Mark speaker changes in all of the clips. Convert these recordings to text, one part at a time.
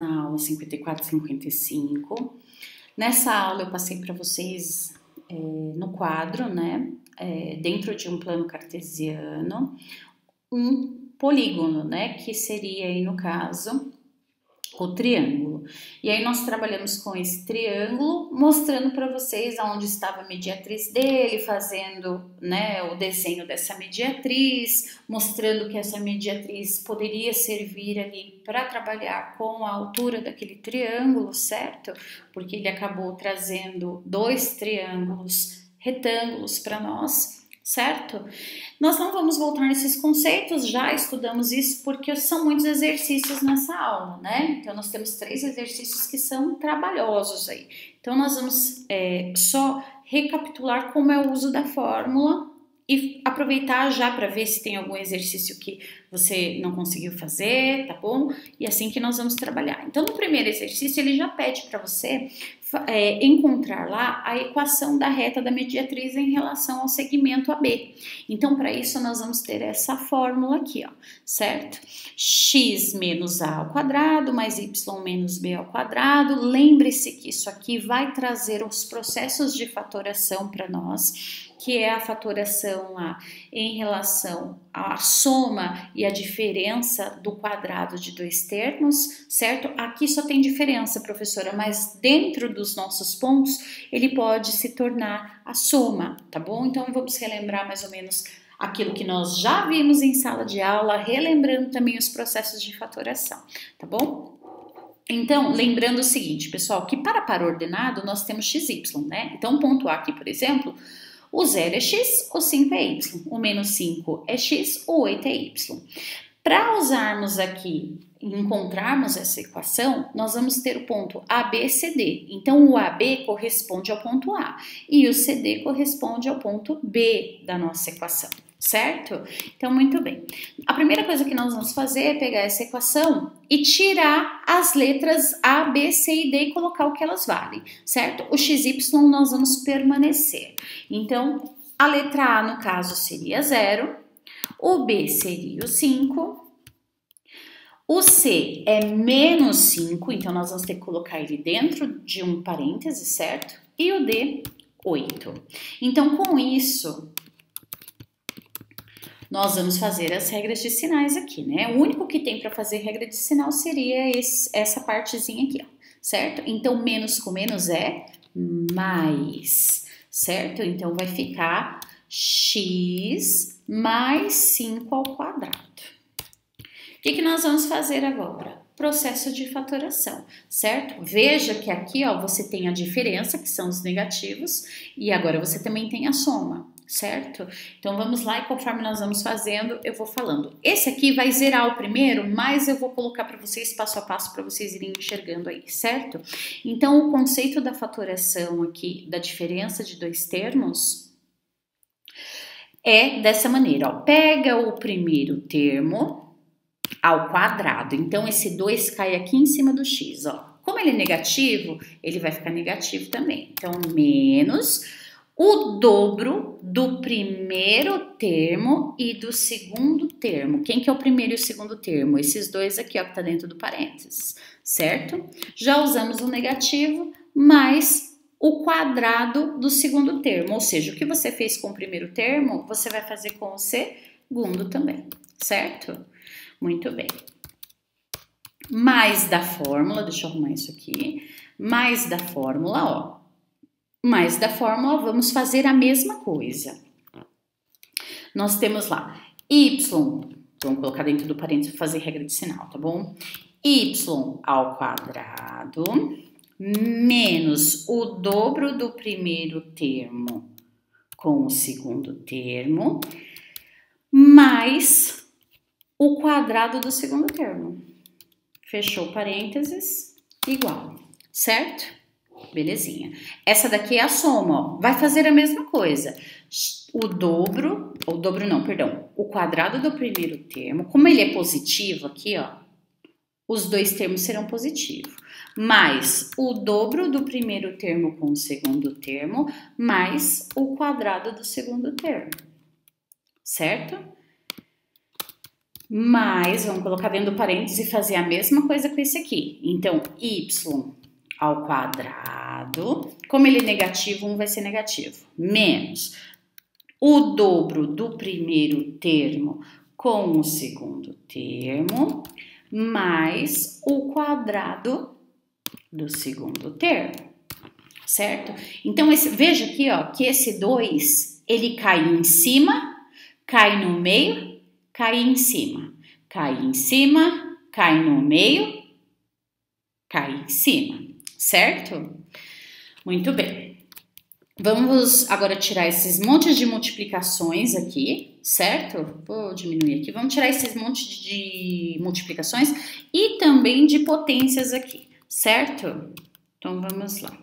Speaker 1: na aula 54 e 55. Nessa aula eu passei para vocês no quadro, né, dentro de um plano cartesiano, um polígono, né, que seria aí no caso o triângulo. E aí nós trabalhamos com esse triângulo, mostrando para vocês aonde estava a mediatriz dele, fazendo, né, o desenho dessa mediatriz, mostrando que essa mediatriz poderia servir ali para trabalhar com a altura daquele triângulo, certo? Porque ele acabou trazendo dois triângulos retângulos para nós, certo? Nós não vamos voltar nesses conceitos, já estudamos isso porque são muitos exercícios nessa aula, né? Então nós temos 3 exercícios que são trabalhosos aí. Então nós vamos só recapitular como é o uso da fórmula e aproveitar já para ver se tem algum exercício que você não conseguiu fazer, tá bom? E assim que nós vamos trabalhar. Então no primeiro exercício ele já pede para você encontrar lá a equação da reta da mediatriz em relação ao segmento AB. Então, para isso, nós vamos ter essa fórmula aqui, ó, certo? X menos A ao quadrado mais Y menos B ao quadrado. Lembre-se que isso aqui vai trazer os processos de fatoração para nós, que é a fatoração lá em relação à soma e a diferença do quadrado de dois termos, certo? Aqui só tem diferença, professora, mas dentro dos nossos pontos, ele pode se tornar a soma, tá bom? Então, vamos relembrar mais ou menos aquilo que nós já vimos em sala de aula, relembrando também os processos de fatoração, tá bom? Então, lembrando o seguinte, pessoal, que para par ordenado, nós temos x, y, né? Então, o ponto A aqui, por exemplo, o 0 é x, o 5 é y, o menos 5 é x, o 8 é y. Para usarmos aqui e encontrarmos essa equação, nós vamos ter o ponto ABCD. Então, o AB corresponde ao ponto A e o CD corresponde ao ponto B da nossa equação, certo? Então, muito bem. A primeira coisa que nós vamos fazer é pegar essa equação e tirar as letras A, B, C e D e colocar o que elas valem, certo? O XY nós vamos permanecer. Então, a letra A, no caso, seria 0, o B seria o 5, o C é menos 5, então nós vamos ter que colocar ele dentro de um parêntese, certo? E o D, 8. Então, com isso, nós vamos fazer as regras de sinais aqui, né? O único que tem para fazer regra de sinal seria essa partezinha aqui, ó, certo? Então, menos com menos é mais, certo? Então, vai ficar x mais 5 ao quadrado. O que nós vamos fazer agora? Processo de fatoração, certo? Veja que aqui, ó, você tem a diferença, que são os negativos, e agora você também tem a soma, certo? Então, vamos lá e conforme nós vamos fazendo, eu vou falando. Esse aqui vai zerar o primeiro, mas eu vou colocar para vocês passo a passo para vocês irem enxergando aí, certo? Então, o conceito da fatoração aqui, da diferença de dois termos, é dessa maneira, ó. Pega o primeiro termo ao quadrado, então esse 2 cai aqui em cima do x, ó. Como ele é negativo, ele vai ficar negativo também. Então, menos o dobro do primeiro termo e do segundo termo. Quem que é o primeiro e o segundo termo? Esses dois aqui, ó, que tá dentro do parênteses, certo? Já usamos o negativo, mais o quadrado do segundo termo, ou seja, o que você fez com o primeiro termo, você vai fazer com o segundo também, certo? Muito bem. Mais da fórmula, deixa eu arrumar isso aqui, mais da fórmula, ó. Mais da fórmula, vamos fazer a mesma coisa. Nós temos lá y, vamos colocar dentro do parênteses para fazer regra de sinal, tá bom? Y ao quadrado menos o dobro do primeiro termo com o segundo termo, mais o quadrado do segundo termo. Fechou parênteses, igual, certo? Belezinha. Essa daqui é a soma, ó. Vai fazer a mesma coisa. O quadrado do primeiro termo, como ele é positivo aqui, ó, os dois termos serão positivos. Mais o dobro do primeiro termo com o segundo termo, mais o quadrado do segundo termo. Certo? mais, vamos colocar dentro do parênteses e fazer a mesma coisa com esse aqui. Então, y ao quadrado, como ele é negativo, 1 vai ser negativo, menos o dobro do primeiro termo com o segundo termo, mais o quadrado do segundo termo, certo? Então, veja aqui, ó, que esse 2, ele cai em cima, cai no meio, cai em cima, cai em cima, cai no meio, cai em cima, certo? Muito bem. Vamos agora tirar esses montes de multiplicações aqui, certo? Vou diminuir aqui. Vamos tirar esses montes de multiplicações e também de potências aqui, certo? Então, vamos lá.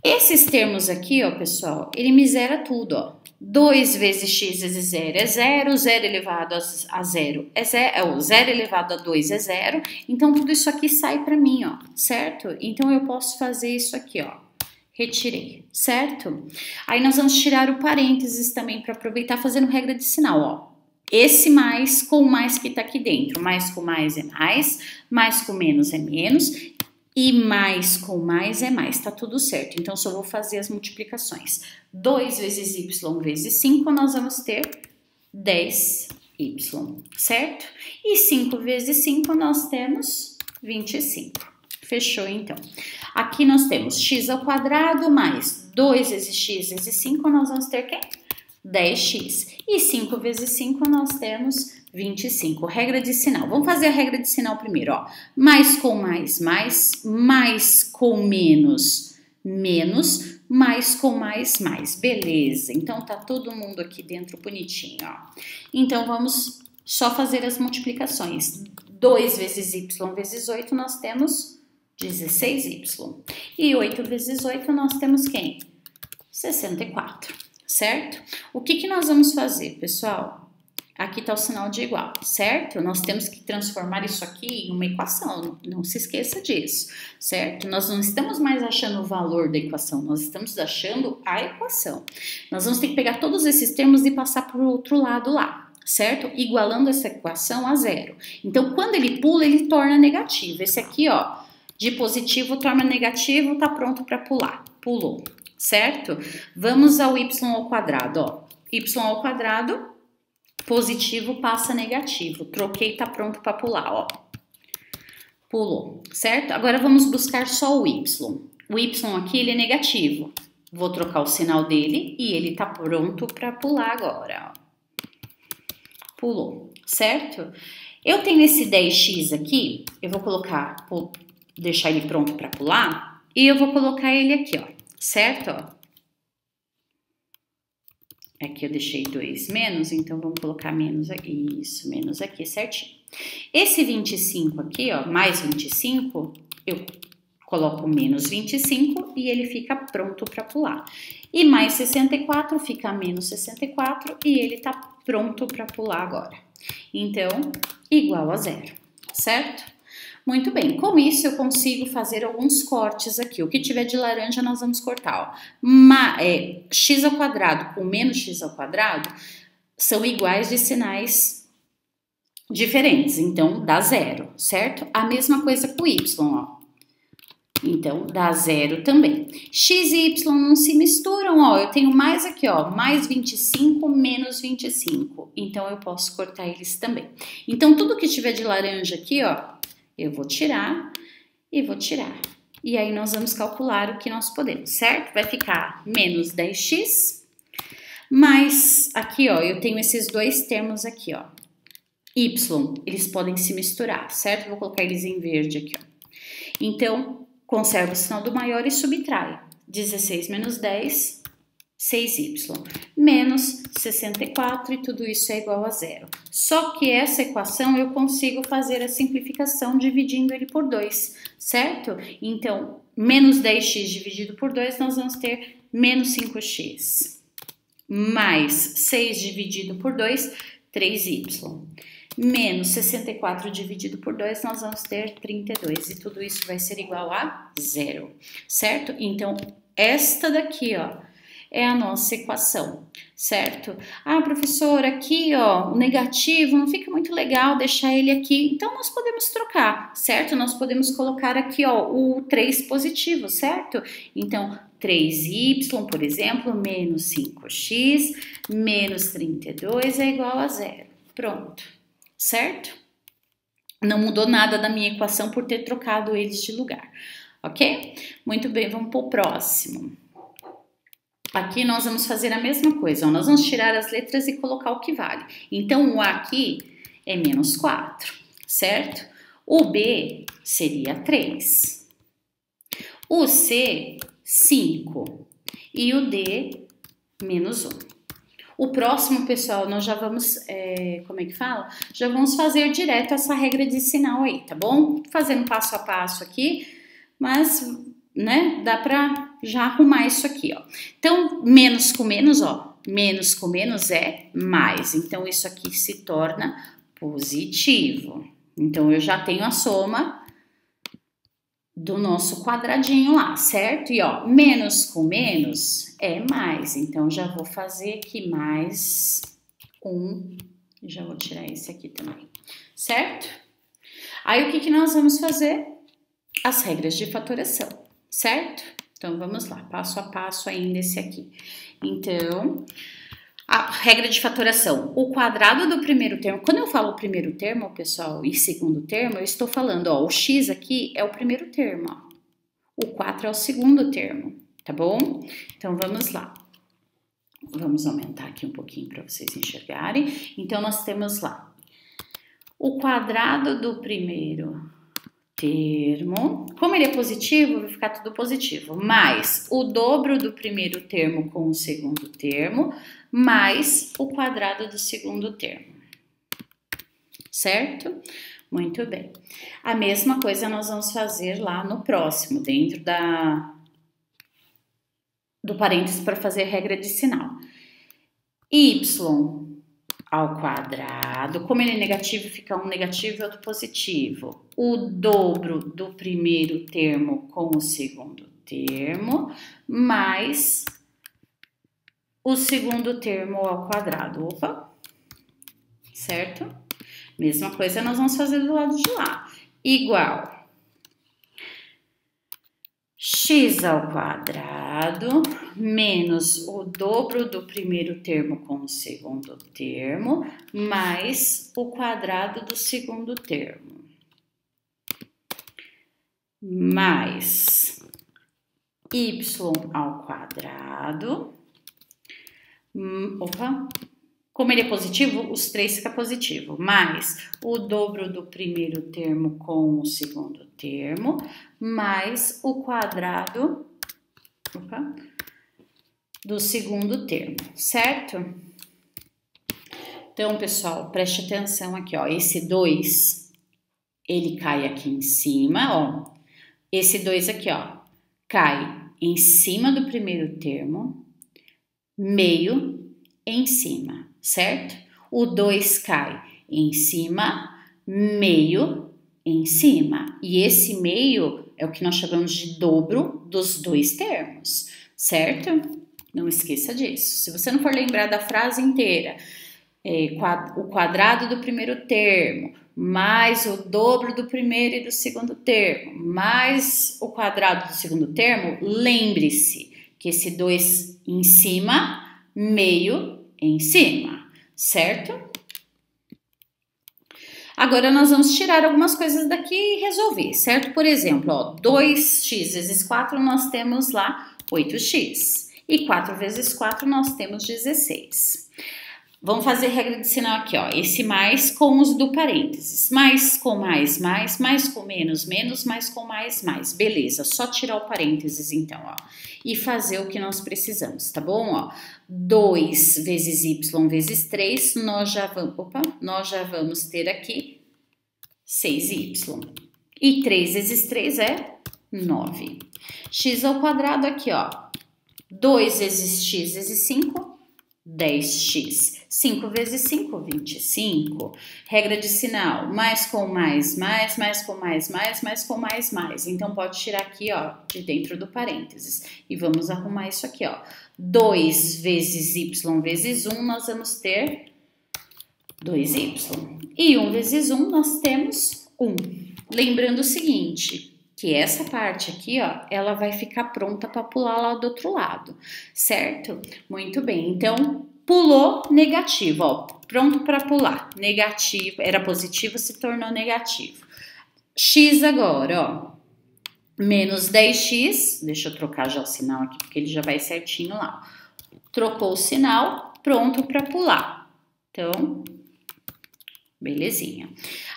Speaker 1: Esses termos aqui, ó, pessoal, ele me zera tudo, ó. 2 vezes x vezes 0 é 0, 0 elevado a 0 é 0, 0 elevado a 2 é 0, então tudo isso aqui sai para mim, ó, certo? Então eu posso fazer isso aqui, ó, retirei, certo? Aí nós vamos tirar o parênteses também para aproveitar fazendo regra de sinal, ó. Esse mais com o mais que tá aqui dentro, mais com mais é mais com menos é menos, e mais com mais é mais, tá tudo certo. Então, só vou fazer as multiplicações. 2 vezes y vezes 5, nós vamos ter 10y, certo? E 5 vezes 5, nós temos 25. Fechou, então. Aqui nós temos x ao quadrado mais 2 vezes x vezes 5, nós vamos ter quê? 10x. E 5 vezes 5, nós temos 25. Regra de sinal. Vamos fazer a regra de sinal primeiro, ó. Mais com mais, mais com menos, menos, mais com mais, mais. Beleza. Então, tá todo mundo aqui dentro bonitinho, ó. Então, vamos só fazer as multiplicações. 2 vezes y vezes 8, nós temos 16y. E 8 vezes 8, nós temos quem? 64, certo? O que nós vamos fazer, pessoal? Aqui está o sinal de igual, certo? Nós temos que transformar isso aqui em uma equação, não se esqueça disso, certo? Nós não estamos mais achando o valor da equação, nós estamos achando a equação. Nós vamos ter que pegar todos esses termos e passar para o outro lado lá, certo? Igualando essa equação a zero. Então, quando ele pula, ele torna negativo. Esse aqui, ó, de positivo torna negativo, tá pronto para pular. Pulou, certo? Vamos ao y ao quadrado, ó. Y ao quadrado, positivo passa negativo. Troquei, tá pronto para pular, ó. Pulou, certo? Agora vamos buscar só o y. O y aqui, ele é negativo. Vou trocar o sinal dele e ele tá pronto para pular agora, ó. Pulou, certo? Eu tenho esse 10x aqui, eu vou colocar, vou deixar ele pronto para pular e eu vou colocar ele aqui, ó, certo? Ó. Aqui eu deixei 2 menos, então vamos colocar menos aqui, isso, menos aqui, certinho. Esse 25 aqui, ó, mais 25, eu coloco menos 25 e ele fica pronto para pular. E mais 64 fica menos 64 e ele tá pronto para pular agora. Então, igual a zero, certo? Muito bem, com isso eu consigo fazer alguns cortes aqui. O que tiver de laranja nós vamos cortar, ó. X ao quadrado com menos x ao quadrado são iguais de sinais diferentes, então dá zero, certo? A mesma coisa com y, ó. Então dá zero também. X e y não se misturam, ó. Eu tenho mais aqui, ó, mais 25 menos 25. Então eu posso cortar eles também. Então tudo que tiver de laranja aqui, ó, eu vou tirar e vou tirar. E aí nós vamos calcular o que nós podemos, certo? Vai ficar menos 10x, mais aqui, ó, eu tenho esses dois termos aqui, ó. Y, eles podem se misturar, certo? Vou colocar eles em verde aqui, ó. Então, conserva o sinal do maior e subtrai. 16 menos 10, 6y, menos 64 e tudo isso é igual a zero. Só que essa equação eu consigo fazer a simplificação dividindo ele por 2, certo? Então, menos 10x dividido por 2, nós vamos ter menos 5x, mais 6 dividido por 2, 3y, menos 64 dividido por 2, nós vamos ter 32 e tudo isso vai ser igual a zero, certo? Então, esta daqui, ó, é a nossa equação, certo? Ah, professora, aqui, ó, o negativo não fica muito legal deixar ele aqui, então nós podemos trocar, certo? Nós podemos colocar aqui, ó, o 3 positivo, certo? Então, 3y, por exemplo, menos 5x, menos 32 é igual a 0. Pronto, certo? Não mudou nada da minha equação por ter trocado eles de lugar, ok? Muito bem, vamos para o próximo. Aqui nós vamos fazer a mesma coisa, ó, nós vamos tirar as letras e colocar o que vale. Então, o A aqui é menos 4, certo? O B seria 3. O C, 5. E o D, menos 1. O próximo, pessoal, nós já vamos, como é que fala? Já vamos fazer direto essa regra de sinal aí, tá bom? Fazendo passo a passo aqui, mas, né, dá pra já arrumar isso aqui, ó. Então, menos com menos, ó, menos com menos é mais. Então, isso aqui se torna positivo. Então, eu já tenho a soma do nosso quadradinho lá, certo? E ó, menos com menos é mais, então já vou fazer aqui mais 1, já vou tirar esse aqui também, certo? Aí o que nós vamos fazer? As regras de fatoração, certo? Então vamos lá, passo a passo ainda esse aqui. Então, a regra de fatoração, o quadrado do primeiro termo, quando eu falo primeiro termo, pessoal, e segundo termo, eu estou falando, ó, o x aqui é o primeiro termo, ó, o 4 é o segundo termo, tá bom? Então, vamos lá. Vamos aumentar aqui um pouquinho para vocês enxergarem. Então, nós temos lá, o quadrado do primeiro termo, como ele é positivo, vai ficar tudo positivo, mais o dobro do primeiro termo com o segundo termo, mais o quadrado do segundo termo, certo? Muito bem. A mesma coisa nós vamos fazer lá no próximo, dentro do parênteses para fazer regra de sinal. Y ao quadrado, como ele é negativo, fica um negativo e outro positivo. O dobro do primeiro termo com o segundo termo, mais o segundo termo ao quadrado. Opa, certo? Mesma coisa nós vamos fazer do lado de lá. Igual x ao quadrado menos o dobro do primeiro termo com o segundo termo, mais o quadrado do segundo termo, mais y ao quadrado, como ele é positivo, os 3 fica positivo, mais o dobro do primeiro termo com o segundo termo, mais o quadrado do segundo termo, certo? Então, pessoal, preste atenção aqui, ó, esse 2, ele cai aqui em cima, ó, esse 2 aqui, ó, cai em cima do primeiro termo, meio em cima, certo? O 2 cai em cima, meio em cima, e esse meio é o que nós chamamos de dobro dos dois termos, certo? Não esqueça disso. Se você não for lembrar da frase inteira, o quadrado do primeiro termo, mais o dobro do primeiro e do segundo termo, mais o quadrado do segundo termo, lembre-se que esse 2 em cima, meio em cima, certo? Agora, nós vamos tirar algumas coisas daqui e resolver, certo? Por exemplo, ó, 2x vezes 4, nós temos lá 8x. E 4 vezes 4, nós temos 16. Vamos fazer regra de sinal aqui, ó. Esse mais com os do parênteses. Mais com mais, mais com menos, menos, mais com mais, mais. Beleza, só tirar o parênteses então, ó. E fazer o que nós precisamos, tá bom? Ó, 2 vezes y vezes 3, nós já vamos ter aqui 6y. E 3 vezes 3 é 9. X ao quadrado aqui, ó. 2 vezes x vezes 5, 10x. 5 vezes 5, 25. Regra de sinal, mais com mais, mais com mais com mais. Então, pode tirar aqui, ó, de dentro do parênteses. E vamos arrumar isso aqui, ó. 2 vezes y vezes 1, nós vamos ter 2y. E 1 vezes 1, nós temos 1. Lembrando o seguinte, que essa parte aqui, ó, ela vai ficar pronta para pular lá do outro lado, certo? Muito bem, então, pulou negativo, ó, pronto para pular. Negativo, era positivo, se tornou negativo. X agora, ó, menos 10x, deixa eu trocar já o sinal aqui, porque ele já vai certinho lá. Trocou o sinal, pronto para pular. Então, belezinha.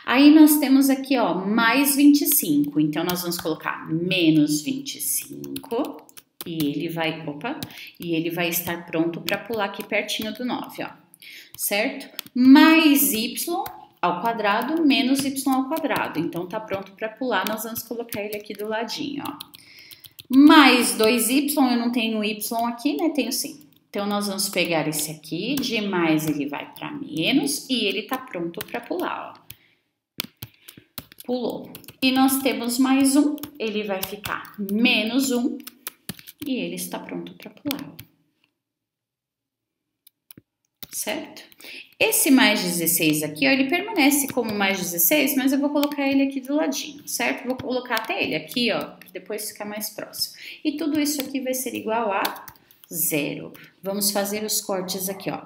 Speaker 1: Aí nós temos aqui, ó, mais 25. Então, nós vamos colocar menos 25 e ele vai, e ele vai estar pronto para pular aqui pertinho do 9, ó, certo? Mais y ao quadrado menos y ao quadrado. Então, tá pronto para pular, nós vamos colocar ele aqui do ladinho, ó. Mais 2y, eu não tenho y aqui, né? Tenho sim. Então, nós vamos pegar esse aqui, de mais ele vai para menos e ele tá pronto para pular, ó. Pulou. E nós temos mais 1, ele vai ficar menos 1 e ele está pronto para pular, ó. Certo? Esse mais 16 aqui, ó, ele permanece como mais 16, mas eu vou colocar ele aqui do ladinho, certo? Vou colocar até ele aqui, ó, para depois ficar mais próximo. E tudo isso aqui vai ser igual a 0. Vamos fazer os cortes aqui, ó.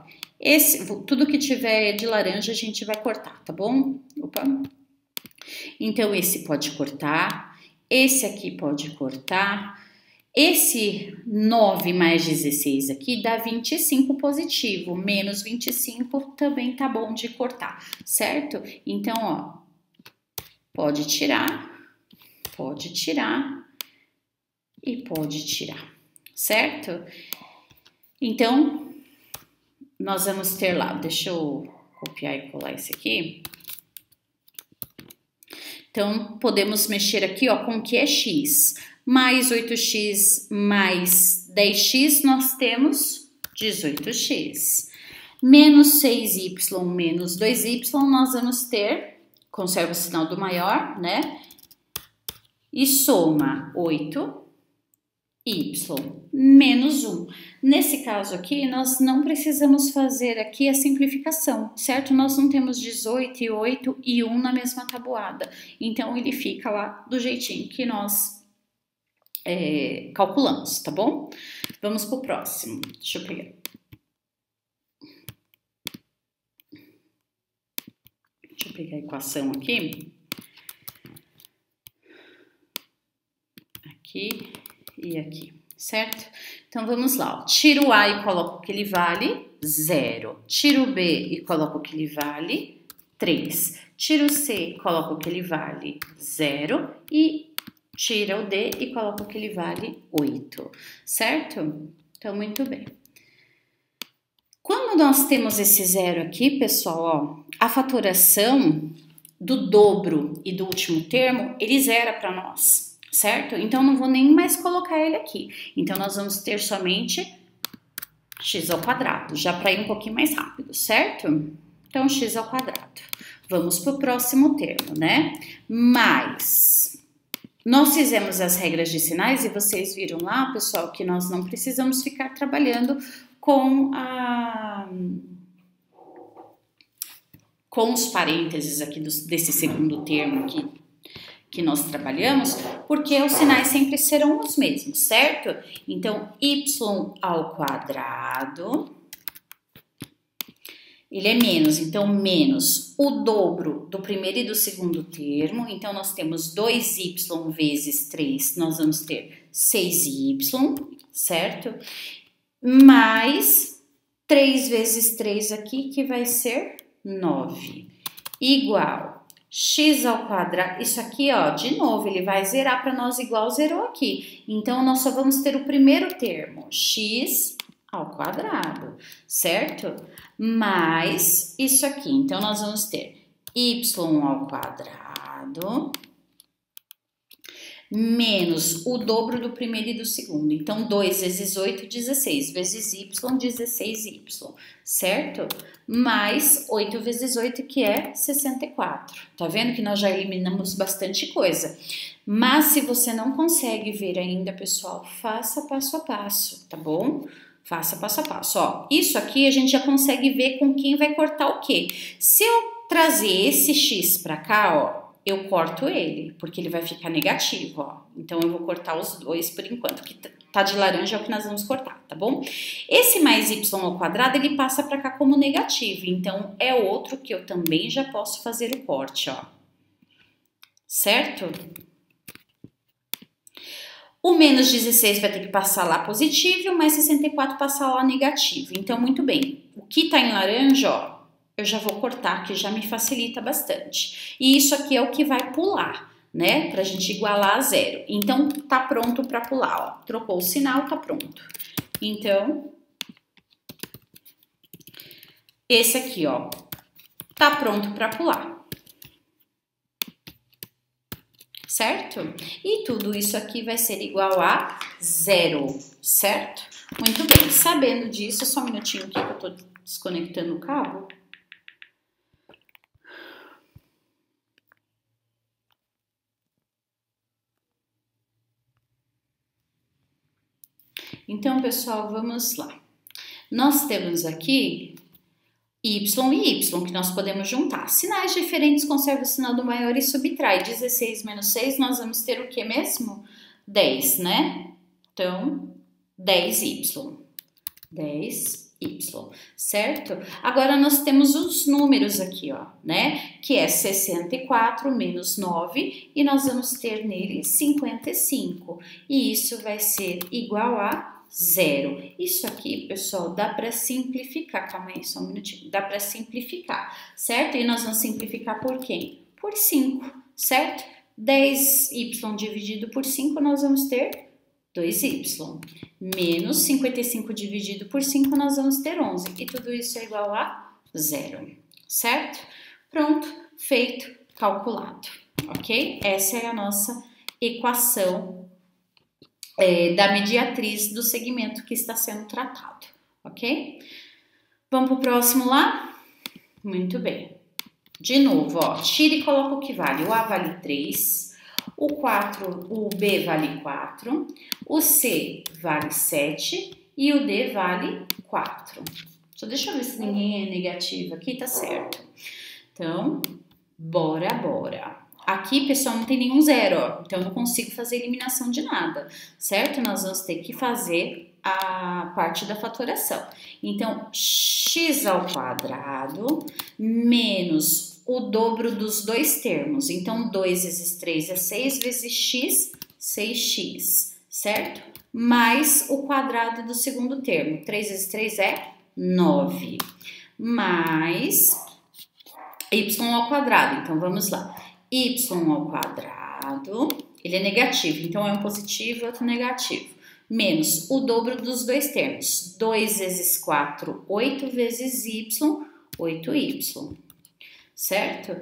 Speaker 1: Tudo que tiver de laranja a gente vai cortar, tá bom? Opa. Então, esse pode cortar, esse aqui pode cortar, esse 9 mais 16 aqui dá 25 positivo, menos 25 também tá bom de cortar, certo? Então, ó, pode tirar e pode tirar, certo? Então, nós vamos ter lá, deixa eu copiar e colar esse aqui. Então, podemos mexer aqui, ó, com o que é x. Mais 8x mais 10x, nós temos 18x. Menos 6y menos 2y, nós vamos ter, conserva o sinal do maior, né? E soma 8y menos 1. Nesse caso aqui, nós não precisamos fazer aqui a simplificação, certo? Nós não temos 18 e 8 e 1 na mesma tabuada. Então, ele fica lá do jeitinho que nós calculamos, tá bom? Vamos pro próximo. Deixa eu pegar. Deixa eu pegar a equação aqui. Aqui e aqui, certo? Então, vamos lá, ó. Tiro o A e coloco o que ele vale, 0. Tiro o B e coloco o que ele vale, 3. Tiro o C e coloco o que ele vale, 0. E tira o D e coloco o que ele vale, 8. Certo? Então, muito bem. Quando nós temos esse 0 aqui, pessoal, ó, a fatoração do dobro e do último termo, ele zera para nós. Certo? Então, não vou nem mais colocar ele aqui. Então, nós vamos ter somente x ao quadrado, já para ir um pouquinho mais rápido, certo? Então, x ao quadrado. Vamos para o próximo termo, né? Mais. Nós fizemos as regras de sinais e vocês viram lá, pessoal, que nós não precisamos ficar trabalhando com os parênteses aqui desse segundo termo aqui que nós trabalhamos, porque os sinais sempre serão os mesmos, certo? Então, y ao quadrado, ele é menos, então menos o dobro do primeiro e do segundo termo, então nós temos 2y vezes 3, nós vamos ter 6y, certo? Mais 3 vezes 3 aqui, que vai ser 9, igual x ao quadrado, isso aqui, ó, de novo, ele vai zerar para nós igual zerou aqui. Então, nós só vamos ter o primeiro termo, x ao quadrado, certo? Mais isso aqui. Então, nós vamos ter y ao quadrado menos o dobro do primeiro e do segundo. Então, 2 vezes 8, 16, vezes y, 16y, certo? Mais 8 vezes 8, que é 64. Tá vendo que nós já eliminamos bastante coisa? Mas se você não consegue ver ainda, pessoal, faça passo a passo, tá bom? Faça passo a passo. Ó, isso aqui a gente já consegue ver com quem vai cortar o quê. Se eu trazer esse x para cá, ó, eu corto ele, porque ele vai ficar negativo, ó. Então, eu vou cortar os dois por enquanto, que tá de laranja é o que nós vamos cortar, tá bom? Esse mais y ao quadrado, ele passa para cá como negativo, então é outro que eu também já posso fazer o corte, ó. Certo? O menos 16 vai ter que passar lá positivo e o mais 64 passar lá negativo. Então, muito bem. O que tá em laranja, ó, eu já vou cortar, que já me facilita bastante. E isso aqui é o que vai pular, né? Pra gente igualar a zero. Então, tá pronto pra pular, ó. Trocou o sinal, tá pronto. Então, esse aqui, ó, tá pronto pra pular. Certo? E tudo isso aqui vai ser igual a zero, certo? Muito bem, sabendo disso, só um minutinho aqui que eu tô desconectando o cabo. Então, pessoal, vamos lá. Nós temos aqui y e y, que nós podemos juntar. Sinais diferentes, conserva o sinal do maior e subtrai. 16 menos 6, nós vamos ter o que mesmo? 10, né? Então, 10y. 10y, certo? Agora, nós temos os números aqui, ó, né? Que é 64 menos 9, e nós vamos ter nele 55. E isso vai ser igual a zero. Isso aqui, pessoal, dá para simplificar. Calma aí, só um minutinho. Dá para simplificar, certo? E nós vamos simplificar por quem? Por 5, certo? 10y dividido por 5, nós vamos ter 2y. Menos 55 dividido por 5, nós vamos ter 11. E tudo isso é igual a zero, certo? Pronto, feito, calculado, ok? Essa é a nossa equação da mediatriz do segmento que está sendo tratado, ok? Vamos para o próximo lá? Muito bem. De novo, ó, tira e coloca o que vale. O A vale 3, o B vale 4, o C vale 7 e o D vale 4. Só deixa eu ver se ninguém é negativo aqui, tá certo. Então, bora. Aqui, pessoal, não tem nenhum zero, ó, então eu não consigo fazer eliminação de nada, certo? Nós vamos ter que fazer a parte da fatoração. Então, x ao quadrado menos o dobro dos dois termos. Então, 2 vezes 3 é 6, vezes x, 6x, certo? Mais o quadrado do segundo termo. 3 vezes 3 é 9. Mais y ao quadrado. Então, vamos lá. Y ao quadrado, ele é negativo, então é um positivo e outro negativo. Menos o dobro dos dois termos. 2 vezes 4, 8 vezes y, 8y. Certo?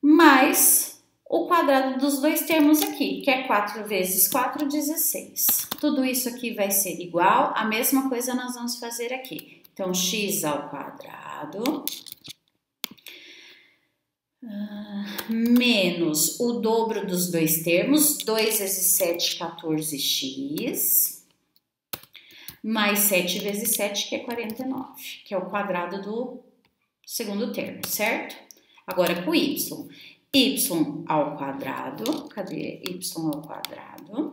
Speaker 1: Mais o quadrado dos dois termos aqui, que é 4 vezes 4, 16. Tudo isso aqui vai ser igual, a mesma coisa nós vamos fazer aqui. Então, x ao quadrado menos o dobro dos dois termos, 2 vezes 7, 14x, mais 7 vezes 7, que é 49, que é o quadrado do segundo termo, certo? Agora com y. Y ao quadrado, cadê? Y ao quadrado,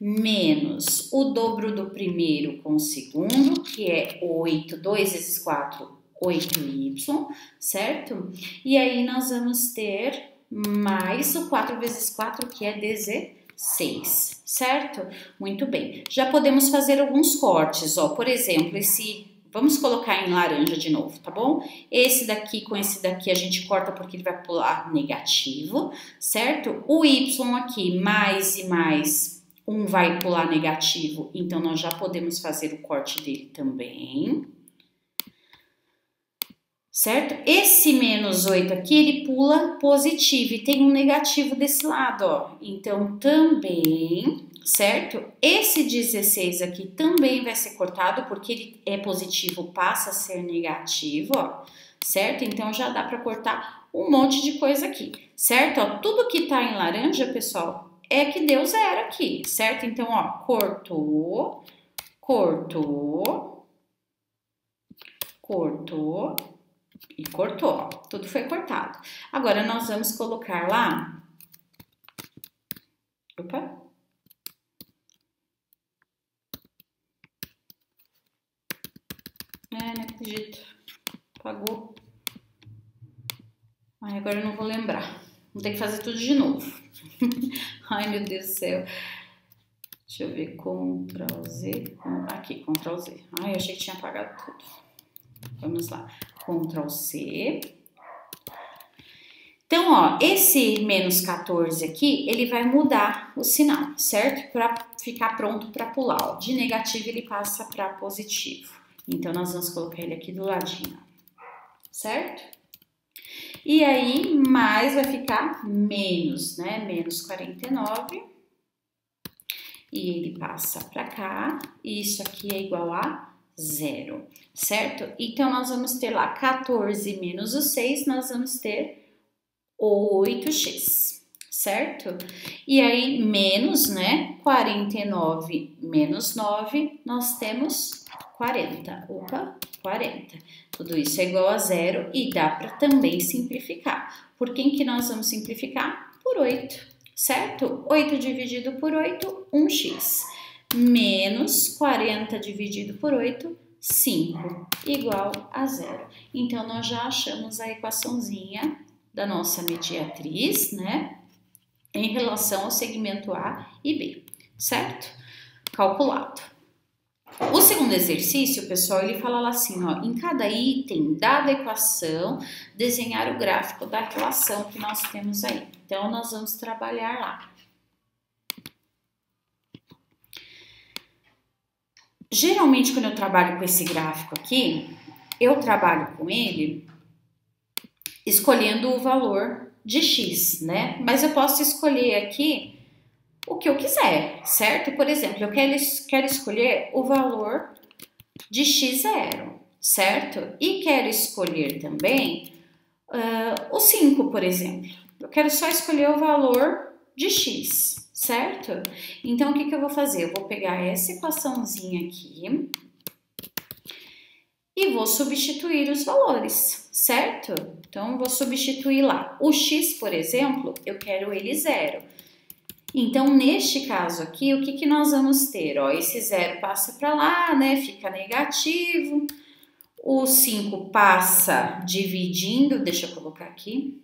Speaker 1: menos o dobro do primeiro com o segundo, que é 8, 2 vezes 4, 8y, certo? E aí, nós vamos ter mais o 4 vezes 4, que é 16, certo? Muito bem. Já podemos fazer alguns cortes, ó. Por exemplo, vamos colocar em laranja de novo, tá bom? Esse daqui com esse daqui a gente corta porque ele vai pular negativo, certo? O y aqui, mais e mais, um vai pular negativo, então nós já podemos fazer o corte dele também. certo? Esse menos 8 aqui, ele pula positivo e tem um negativo desse lado, ó. Então, também, certo? Esse 16 aqui também vai ser cortado, porque ele é positivo, passa a ser negativo, ó, certo? Então, já dá para cortar um monte de coisa aqui, certo? Ó, tudo que tá em laranja, pessoal, é que deu zero aqui, certo? Então, ó, cortou, cortou, cortou e cortou, ó, tudo foi cortado. Agora, nós vamos colocar lá, opa, não acredito, apagou. Ai, agora eu não vou lembrar, vou ter que fazer tudo de novo. Ai, meu Deus do céu. Deixa eu ver, Ctrl Z, aqui, Ctrl Z. Ai, eu achei que tinha apagado tudo. Vamos lá, Ctrl C. Então, ó, esse menos 14 aqui, ele vai mudar o sinal, certo? Para ficar pronto para pular, ó. De negativo ele passa para positivo. Então, nós vamos colocar ele aqui do ladinho, certo? E aí, mais vai ficar menos, né? Menos 49. E ele passa para cá, e isso aqui é igual a 0, certo? Então, nós vamos ter lá 14 menos o 6, nós vamos ter 8x, certo? E aí, menos, né? 49 menos 9, nós temos 40. Opa, 40. Tudo isso é igual a 0 e dá para também simplificar. Por quem que nós vamos simplificar? Por 8. Certo? 8 dividido por 8, 1x. Menos 40 dividido por 8, 5, igual a 0. Então, nós já achamos a equaçãozinha da nossa mediatriz, né? Em relação ao segmento A e B, certo? Calculado. O segundo exercício, pessoal, ele fala lá assim, ó, em cada item, dada a equação, desenhar o gráfico da relação que nós temos aí. Então, nós vamos trabalhar lá. Geralmente, quando eu trabalho com esse gráfico aqui, eu trabalho com ele escolhendo o valor de x, né? Mas eu posso escolher aqui o que eu quiser, certo? Por exemplo, eu quero escolher o valor de x0, certo? E quero escolher também o 5, por exemplo. Eu quero só escolher o valor de x, certo? Então, o que eu vou fazer? Eu vou pegar essa equaçãozinha aqui e vou substituir os valores, certo? Então, eu vou substituir lá. O x, por exemplo, eu quero ele 0. Então, neste caso aqui, o que nós vamos ter? Ó, esse 0 passa para lá, né? Fica negativo. O 5 passa dividindo, deixa eu colocar aqui,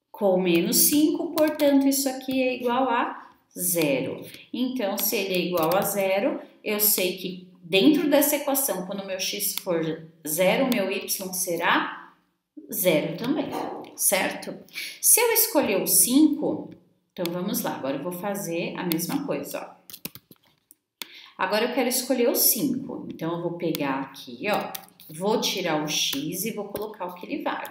Speaker 1: com menos 5, portanto, isso aqui é igual a 0. Então, se ele é igual a 0, eu sei que dentro dessa equação, quando o meu x for 0, o meu y será 0 também, certo? Se eu escolher o 5... Então, vamos lá, agora eu vou fazer a mesma coisa, ó. Agora eu quero escolher o 5, então eu vou pegar aqui, ó, vou tirar o x e vou colocar o que ele vale,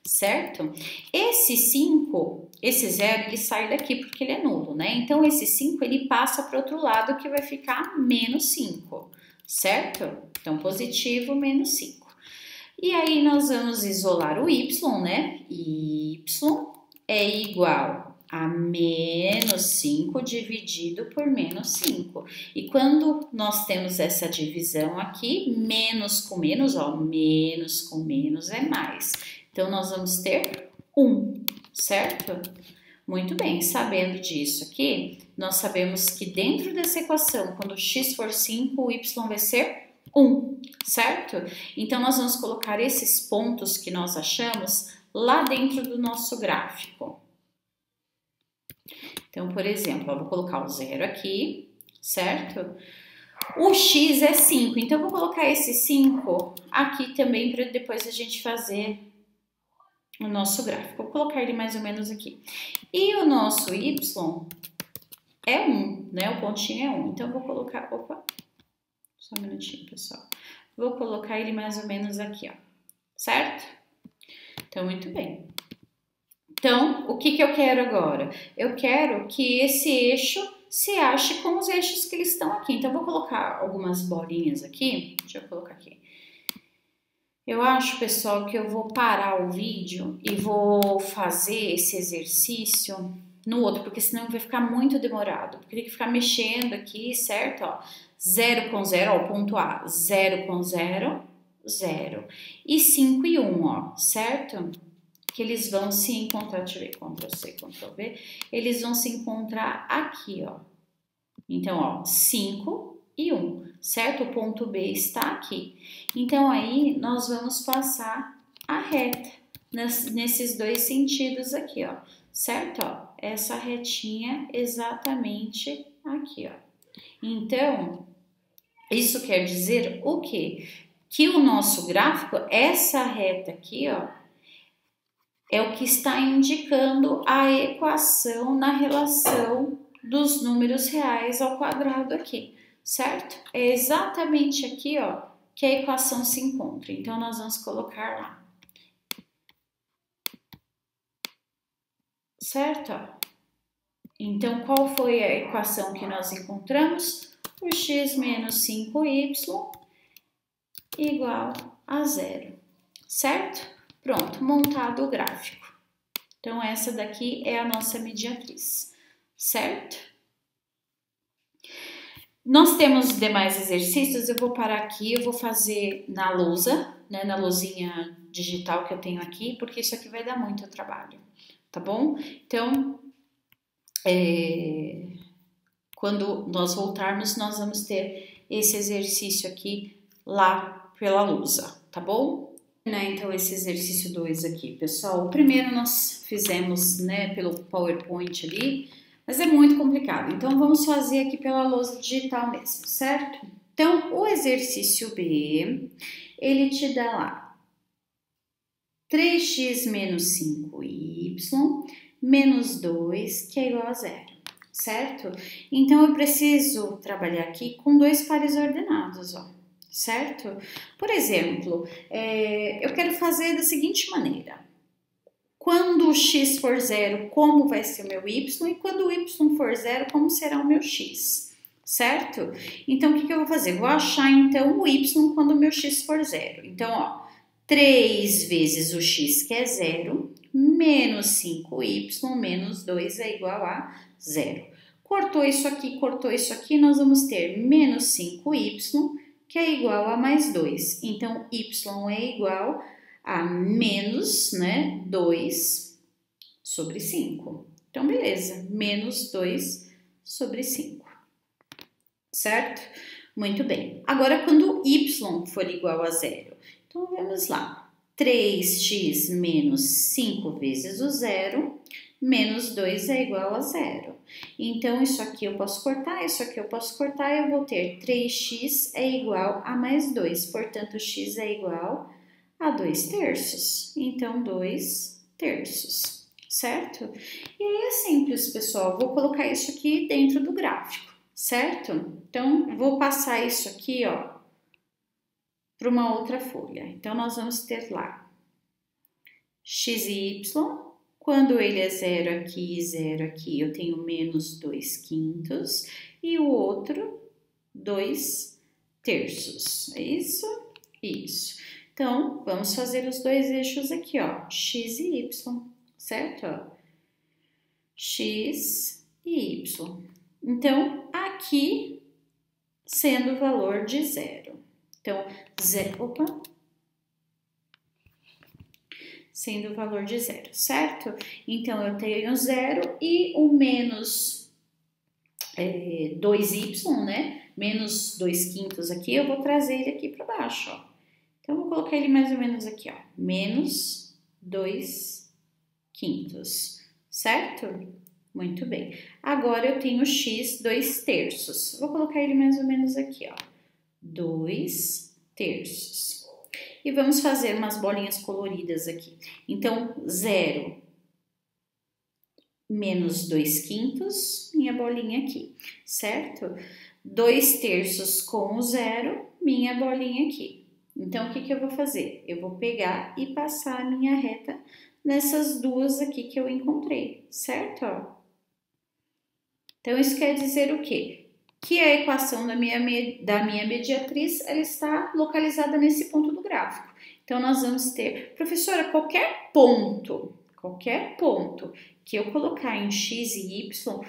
Speaker 1: certo? Esse 5, esse 0, ele sai daqui porque ele é nulo, né? Então, esse 5, ele passa para o outro lado que vai ficar menos 5, certo? Então, positivo menos 5. E aí, nós vamos isolar o y, né? Y é igual a menos 5 dividido por menos 5. E quando nós temos essa divisão aqui, menos com menos, ó, menos com menos é mais. Então, nós vamos ter 1, certo? Muito bem, sabendo disso aqui, nós sabemos que dentro dessa equação, quando x for 5, o y vai ser 1, certo? Então, nós vamos colocar esses pontos que nós achamos lá dentro do nosso gráfico. Então, por exemplo, eu vou colocar o 0 aqui, certo? O x é 5, então eu vou colocar esse 5 aqui também para depois a gente fazer o nosso gráfico. Vou colocar ele mais ou menos aqui. E o nosso y é 1, né? O pontinho é 1. Então, eu vou colocar... Opa! Só um minutinho, pessoal. Vou colocar ele mais ou menos aqui, ó. certo? Então, muito bem. Então, o que eu quero agora? Eu quero que esse eixo se ache com os eixos que eles estão aqui. Então, eu vou colocar algumas bolinhas aqui. Deixa eu colocar aqui. Eu acho, pessoal, que eu vou parar o vídeo e vou fazer esse exercício no outro, porque senão vai ficar muito demorado. Porque tem que ficar mexendo aqui, certo? Ó, 0 com 0, ó, o ponto A, 0 com 0, 0. E 5 e 1, ó, certo? Que eles vão se encontrar, deixa eu ver, Ctrl+C, Ctrl+V, eles vão se encontrar aqui, ó. Então, ó, 5 e 1, certo? O ponto B está aqui. Então, aí, nós vamos passar a reta nesses dois sentidos aqui, ó, certo? Ó, essa retinha exatamente aqui, ó. Então, isso quer dizer o quê? Que o nosso gráfico, essa reta aqui, ó, é o que está indicando a equação na relação dos números reais ao quadrado aqui, certo? É exatamente aqui, ó, que a equação se encontra. Então, nós vamos colocar lá. Certo? Então, qual foi a equação que nós encontramos? O x menos 5y igual a 0, certo? Pronto, montado o gráfico. Então, essa daqui é a nossa mediatriz, certo? Nós temos demais exercícios, eu vou parar aqui, eu vou fazer na lousa, né, na lousinha digital que eu tenho aqui, porque isso aqui vai dar muito trabalho, tá bom? Então, quando nós voltarmos, nós vamos ter esse exercício aqui lá pela lousa, tá bom? Então, esse exercício 2 aqui, pessoal, o primeiro nós fizemos, né, pelo PowerPoint ali, mas é muito complicado, então vamos fazer aqui pela lousa digital mesmo, certo? Então, o exercício B, ele te dá lá 3x menos 5y menos 2, que é igual a 0, certo? Então, eu preciso trabalhar aqui com dois pares ordenados, ó. Certo? Por exemplo, eu quero fazer da seguinte maneira. Quando o x for 0, como vai ser o meu y? E quando o y for 0, como será o meu x? Certo? Então, o que eu vou fazer? Vou achar, então, o y quando o meu x for 0. Então, ó, 3 vezes o x, que é 0, menos 5y menos 2 é igual a 0. Cortou isso aqui, nós vamos ter menos 5y, que é igual a mais 2. Então, y é igual a menos, né, 2 sobre 5. Então, beleza, menos 2 sobre 5. Certo? Muito bem. Agora, quando y for igual a 0, então vamos lá. 3x menos 5 vezes o 0, menos 2 é igual a 0. Então, isso aqui eu posso cortar, isso aqui eu posso cortar, eu vou ter 3x é igual a mais 2, portanto, x é igual a 2 terços. Então, 2 terços, certo? E aí é simples, pessoal, vou colocar isso aqui dentro do gráfico, certo? Então, vou passar isso aqui, ó, para uma outra folha. Então, nós vamos ter lá x e y. Quando ele é 0 aqui e 0 aqui, eu tenho menos 2 quintos. E o outro, 2 terços. É isso? Isso. Então, vamos fazer os dois eixos aqui, ó. X e y, certo? Ó. X e y. Então, aqui, sendo o valor de 0. Então, sendo o valor de 0, certo? Então, eu tenho 0 e o menos 2y, né? Menos 2 quintos aqui, eu vou trazer ele aqui para baixo, ó. Então, eu vou colocar ele mais ou menos aqui, ó. Menos 2 quintos, certo? Muito bem. Agora, eu tenho x 2 terços. Vou colocar ele mais ou menos aqui, ó. 2 terços. E vamos fazer umas bolinhas coloridas aqui. Então, 0 menos 2 quintos, minha bolinha aqui, certo? 2 terços com o 0, minha bolinha aqui. Então, o que eu vou fazer? Eu vou pegar e passar a minha reta nessas duas aqui que eu encontrei, certo? Ó. Então, isso quer dizer o quê? Que a equação da minha mediatriz ela está localizada nesse ponto do gráfico. Então, nós vamos ter, professora, qualquer ponto que eu colocar em x e y,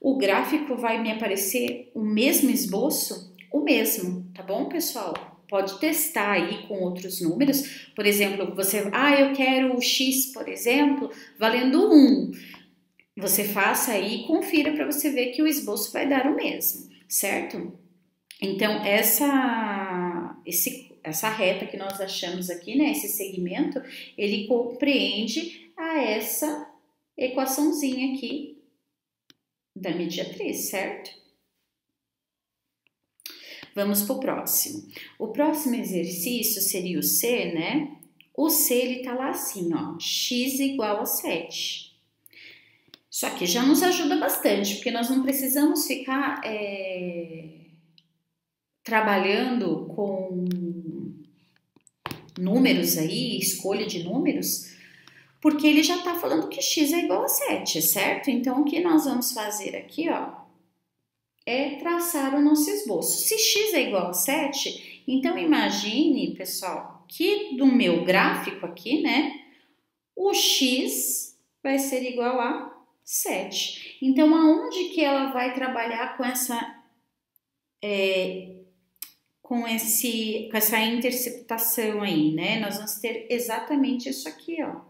Speaker 1: o gráfico vai me aparecer o mesmo esboço? O mesmo, tá bom, pessoal? Pode testar aí com outros números. Por exemplo, eu quero o x, por exemplo, valendo 1. Você faça aí e confira para você ver que o esboço vai dar o mesmo, certo? Então, essa reta que nós achamos aqui, né, esse segmento, ele compreende a essa equaçãozinha aqui da mediatriz, certo? Vamos para o próximo. O próximo exercício seria o C, né? O C, ele tá lá assim, ó, x igual a 7. Isso aqui já nos ajuda bastante, porque nós não precisamos ficar trabalhando com números aí, escolha de números, porque ele já tá falando que x é igual a 7, certo? Então, o que nós vamos fazer aqui, ó, é traçar o nosso esboço. Se x é igual a 7, então imagine, pessoal, que do meu gráfico aqui, né, o x vai ser igual a 7. Então, aonde que ela vai trabalhar com essa interceptação aí, né? Nós vamos ter exatamente isso aqui, ó.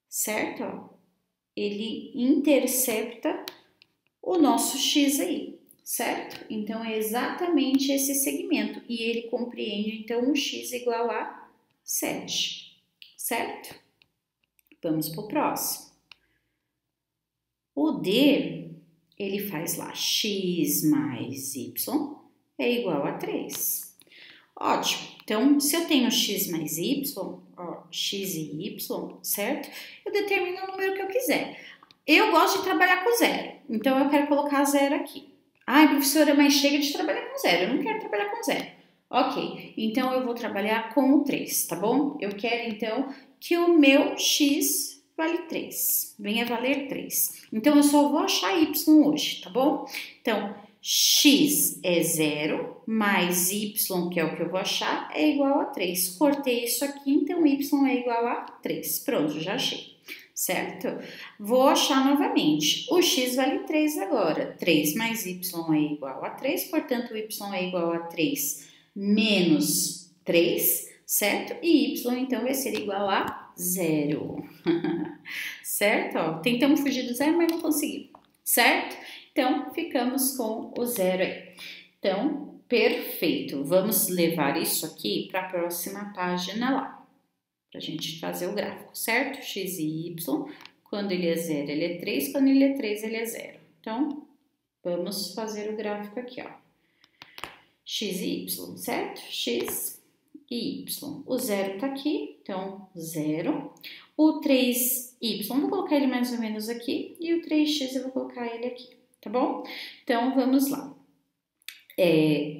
Speaker 1: Certo? Ó. Ele intercepta o nosso x aí, certo? Então, é exatamente esse segmento. E ele compreende, então, o x igual a 7, certo? Vamos para o próximo. O D, ele faz lá x mais y é igual a 3. Ótimo. Então, se eu tenho x mais y, ó, x e y, certo? Eu determino o número que eu quiser. Eu gosto de trabalhar com zero, então eu quero colocar zero aqui. Ai, professora, mas chega de trabalhar com zero, eu não quero trabalhar com zero. Ok, então eu vou trabalhar com o 3, tá bom? Eu quero, então, que o meu x vale 3, venha valer 3. Então, eu só vou achar y hoje, tá bom? Então, x é 0, mais y, que é o que eu vou achar, é igual a 3. Cortei isso aqui, então y é igual a 3. Pronto, já achei, certo? Vou achar novamente. O x vale 3 agora. 3 mais y é igual a 3, portanto, y é igual a 3 menos 3, certo? E y, então, vai ser igual a 0. Certo? Ó, tentamos fugir do zero, mas não conseguimos, certo? Então, ficamos com o zero aí. Então, perfeito. Vamos levar isso aqui para a próxima página lá, para a gente fazer o gráfico, certo? X e Y, quando ele é 0, ele é 3, quando ele é 3, ele é 0. Então, vamos fazer o gráfico aqui, ó. X e Y, certo? X e Y. O 0 tá aqui, então 0. O 3y, vou colocar ele mais ou menos aqui, e o 3x eu vou colocar ele aqui, tá bom? Então, vamos lá.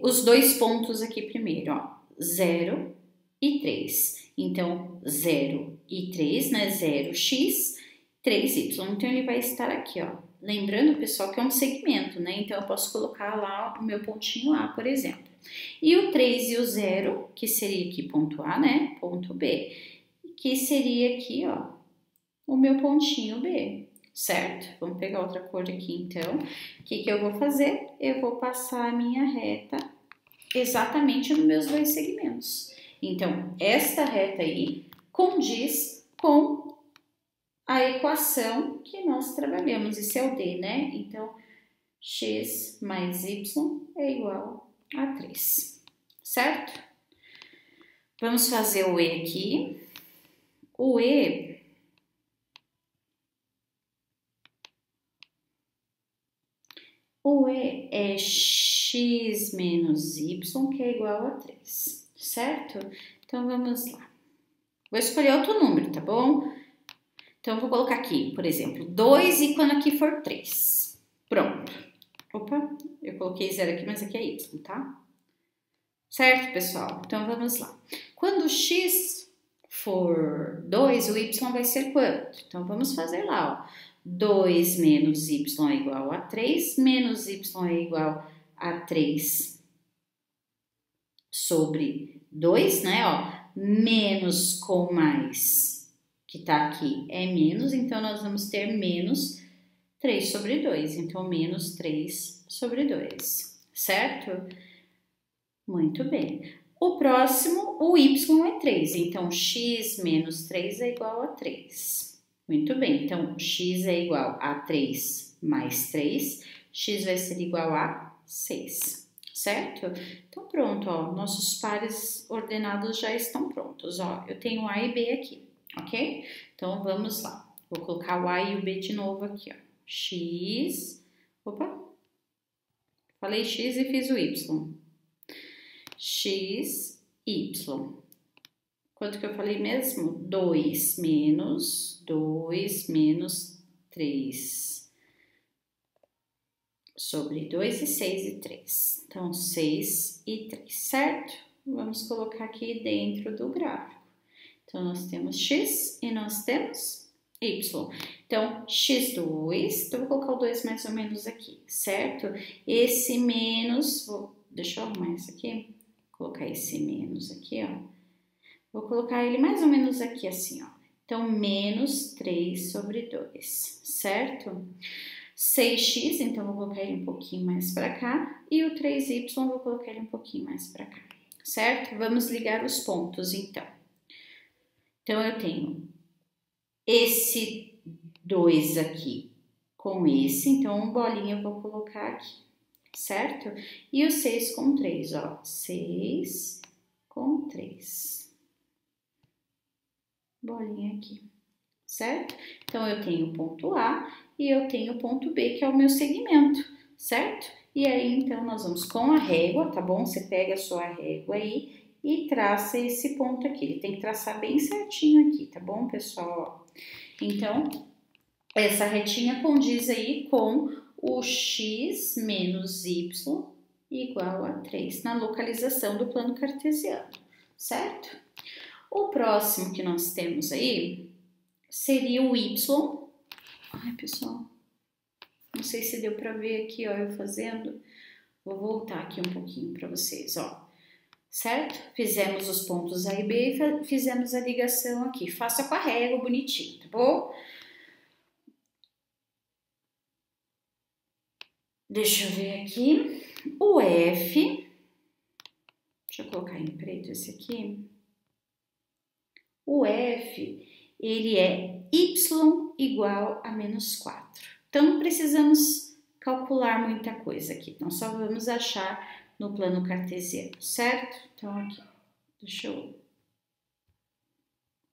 Speaker 1: Os dois pontos aqui primeiro, ó, 0 e 3. Então, 0 e 3, né? 0x, 3y. Então, ele vai estar aqui, ó. Lembrando, pessoal, que é um segmento, né? Então, eu posso colocar lá o meu pontinho A, por exemplo. E o 3 e o 0, que seria aqui ponto A, né? Ponto B, que seria aqui, ó, o meu pontinho B, certo? Vamos pegar outra cor aqui, então. O que eu vou fazer? Eu vou passar a minha reta exatamente nos meus dois segmentos. Então, esta reta aí condiz com a equação que nós trabalhamos. Esse é o D, né? Então, x mais y é igual a 3, certo? Vamos fazer o E aqui. O E é x menos y, que é igual a 3, certo? Então, vamos lá. Vou escolher outro número, tá bom? Então, vou colocar aqui, por exemplo, 2 e quando aqui for 3. Pronto. Opa, eu coloquei 0 aqui, mas aqui é y, tá? Certo, pessoal? Então, vamos lá. Quando x for 2, o y vai ser quanto? Então, vamos fazer lá, ó. 2 menos y é igual a 3, menos y é igual a 3 sobre 2, né, ó. Menos com mais, que tá aqui, é menos, então nós vamos ter menos 3 sobre 2. Então, menos 3 sobre 2, certo? Muito bem. O próximo, o y é 3, então x menos 3 é igual a 3. Muito bem, então x é igual a 3 mais 3, x vai ser igual a 6, certo? Então pronto, ó, nossos pares ordenados já estão prontos, ó. Eu tenho A e B aqui, ok? Então vamos lá. Vou colocar o A e o B de novo aqui, ó. X, opa, falei x e fiz o y. X, y. Quanto que eu falei mesmo? 2 menos 3 sobre 2 e 6 e 3. Então, 6 e 3, certo? Vamos colocar aqui dentro do gráfico. Então, nós temos x e nós temos y. Então, x2, então vou colocar o 2 mais ou menos aqui, certo? Esse menos, deixa eu arrumar isso aqui. Colocar esse menos aqui, ó. Vou colocar ele mais ou menos aqui, assim, ó. Então, menos 3 sobre 2, certo? 6x, então, vou colocar ele um pouquinho mais para cá. E o 3y, vou colocar ele um pouquinho mais para cá, certo? Vamos ligar os pontos, então. Então, eu tenho esse 2 aqui com esse. Então, um bolinha eu vou colocar aqui, certo? E o 6 com 3, ó. 6 com 3. Bolinha aqui, certo? Então, eu tenho o ponto A e eu tenho o ponto B, que é o meu segmento, certo? E aí, então, nós vamos com a régua, tá bom? Você pega a sua régua aí e traça esse ponto aqui. Ele tem que traçar bem certinho aqui, tá bom, pessoal? Então, essa retinha condiz aí com o x menos y igual a 3 na localização do plano cartesiano, certo? O próximo que nós temos aí seria o y. Ai, pessoal, não sei se deu para ver aqui, ó, eu fazendo. Vou voltar aqui um pouquinho para vocês, ó. Certo? Fizemos os pontos A e B e fizemos a ligação aqui. Faça com a régua bonitinho, tá bom? Deixa eu ver aqui. O F, deixa eu colocar em preto esse aqui. O F, ele é y igual a menos 4. Então, não precisamos calcular muita coisa aqui. Nós só vamos achar no plano cartesiano, certo? Então, aqui, deixa eu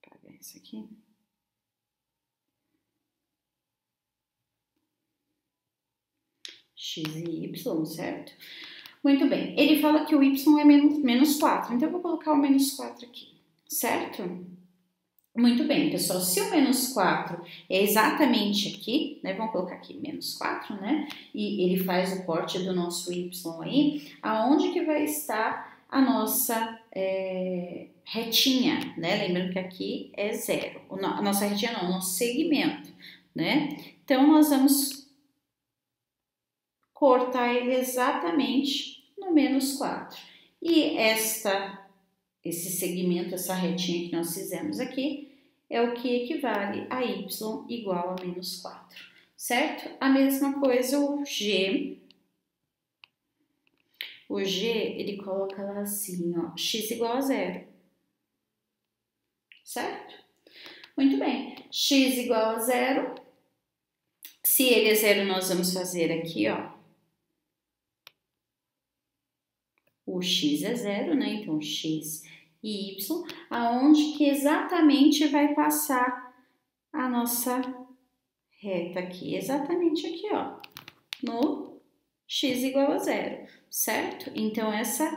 Speaker 1: apagar isso aqui. X e y, certo? Muito bem. Ele fala que o y é menos 4. Então, eu vou colocar o menos 4 aqui, certo? Muito bem, pessoal, se o menos 4 é exatamente aqui, né, vamos colocar aqui menos 4, né, e ele faz o corte do nosso y aí, aonde que vai estar a nossa retinha, né, lembrando que aqui é 0, a nossa retinha não, o nosso segmento, né, então nós vamos cortar ele exatamente no menos 4, e esse segmento, essa retinha que nós fizemos aqui, é o que equivale a y igual a menos 4, certo? A mesma coisa o G. O G, ele coloca lá assim, ó, x igual a 0, certo? Muito bem, x igual a 0. Se ele é 0, nós vamos fazer aqui, ó, o x é 0, né? Então, x e y, aonde que exatamente vai passar a nossa reta aqui, exatamente aqui, ó, no x igual a 0, certo? Então, essa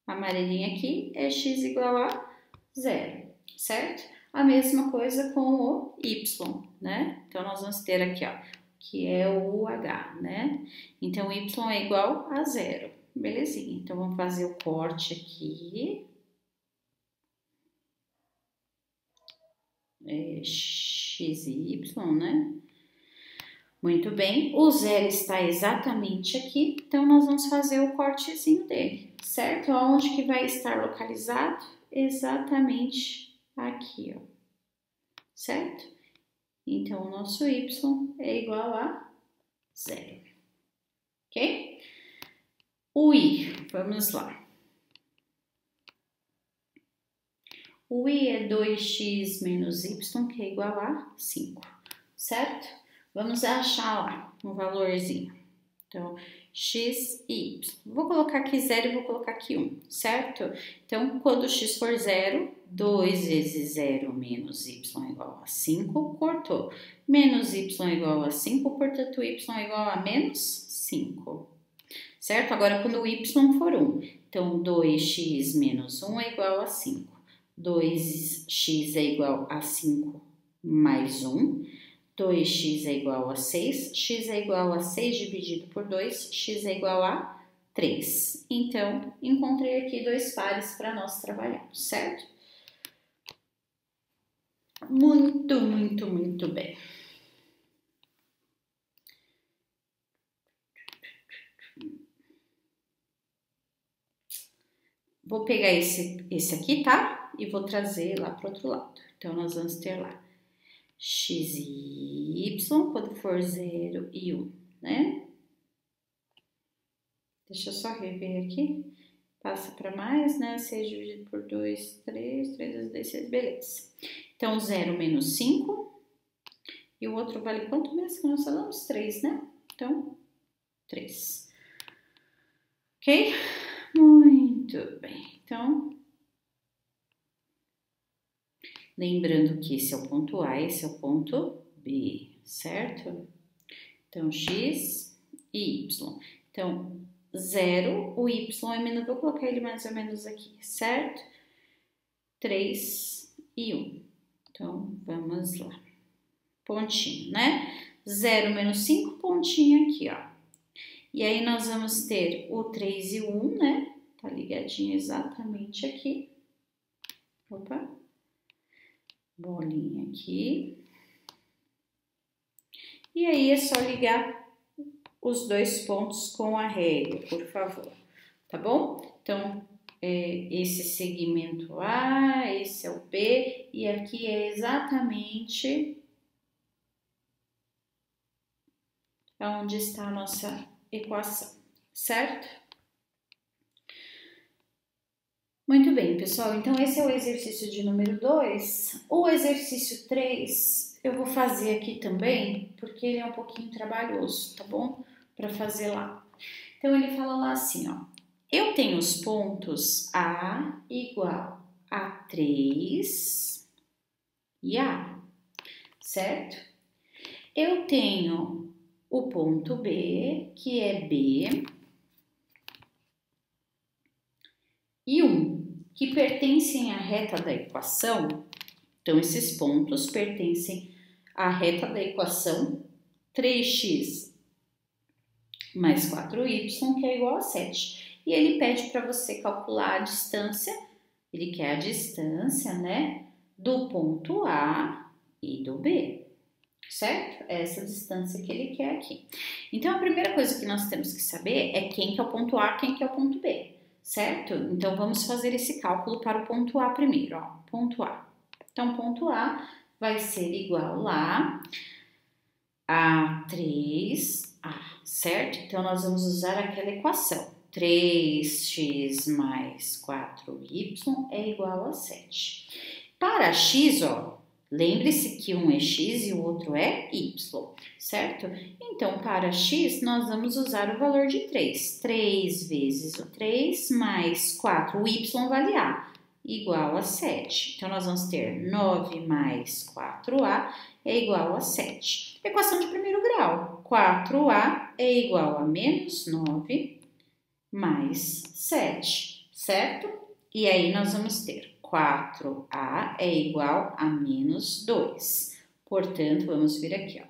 Speaker 1: amarelinha aqui é x igual a 0, certo? A mesma coisa com o y, né? Então, nós vamos ter aqui, ó, que é o h, né? Então, y é igual a 0. Belezinha. Então, vamos fazer o corte aqui. X e Y, né? Muito bem. O zero está exatamente aqui, então nós vamos fazer o cortezinho dele, certo? Onde que vai estar localizado? Exatamente aqui, ó. Certo? Então, o nosso Y é igual a 0. Ok? O I, vamos lá. O I é 2x menos y, que é igual a 5, certo? Vamos achar lá um valorzinho. Então, x e y. Vou colocar aqui 0 e vou colocar aqui 1, certo? Então, quando x for 0, 2 vezes 0 menos y é igual a 5, cortou. Menos y é igual a 5, portanto, y é igual a menos 5. Certo? Agora, quando o y for 1, então 2x menos 1 é igual a 5. 2x é igual a 5 mais 1. 2x é igual a 6. X é igual a 6 dividido por 2. X é igual a 3. Então, encontrei aqui dois pares para nós trabalharmos, certo? Muito, muito, muito bem. Vou pegar esse aqui, tá? E vou trazer lá para o outro lado. Então, nós vamos ter lá x e y quando for 0 e 1, né? Deixa eu só rever aqui. Passa para mais, né? 6 dividido por 2, 3. 3 vezes 2, 6, beleza. Então, 0 menos 5. E o outro vale quanto mesmo? Nós falamos 3, né? Então, 3. Ok? Muito bem. Então, lembrando que esse é o ponto A, esse é o ponto B, certo? Então, x e y. Então, 0, o y é menos, vou colocar ele mais ou menos aqui, certo? 3 e 1. Então, vamos lá. Pontinho, né? 0 menos 5, pontinho aqui, ó. E aí, nós vamos ter o 3 e o 1, né? Tá ligadinho exatamente aqui. Opa. Bolinha aqui. E aí, é só ligar os dois pontos com a régua, por favor. Tá bom? Então, esse segmento A, esse é o B, e aqui é exatamente onde está a nossa equação, certo? Muito bem, pessoal. Então, esse é o exercício de número 2. O exercício 3 eu vou fazer aqui também, porque ele é um pouquinho trabalhoso, tá bom? Para fazer lá. Então, ele fala lá assim, ó. Eu tenho os pontos A igual a 3 e A, certo? Eu tenho o ponto B, que é B, e 1, que pertencem à reta da equação. Então, esses pontos pertencem à reta da equação 3x mais 4y, que é igual a 7. E ele pede para você calcular a distância, ele quer a distância, né, do ponto A e do B, certo? Essa distância que ele quer aqui. Então, a primeira coisa que nós temos que saber é quem que é o ponto A, quem que é o ponto B, certo? Então, vamos fazer esse cálculo para o ponto A primeiro, ó, ponto A. Então, ponto A vai ser igual lá a 3A, certo? Então, nós vamos usar aquela equação. 3x mais 4y é igual a 7. Para x, ó, lembre-se que um é x e o outro é y, certo? Então, para x, nós vamos usar o valor de 3. 3 vezes o 3 mais 4, o y vale a, igual a 7. Então, nós vamos ter 9 mais 4a é igual a 7. Equação de primeiro grau. 4a é igual a menos 9 mais 7, certo? E aí, nós vamos ter 4a é igual a menos 2. Portanto, vamos vir aqui, ó.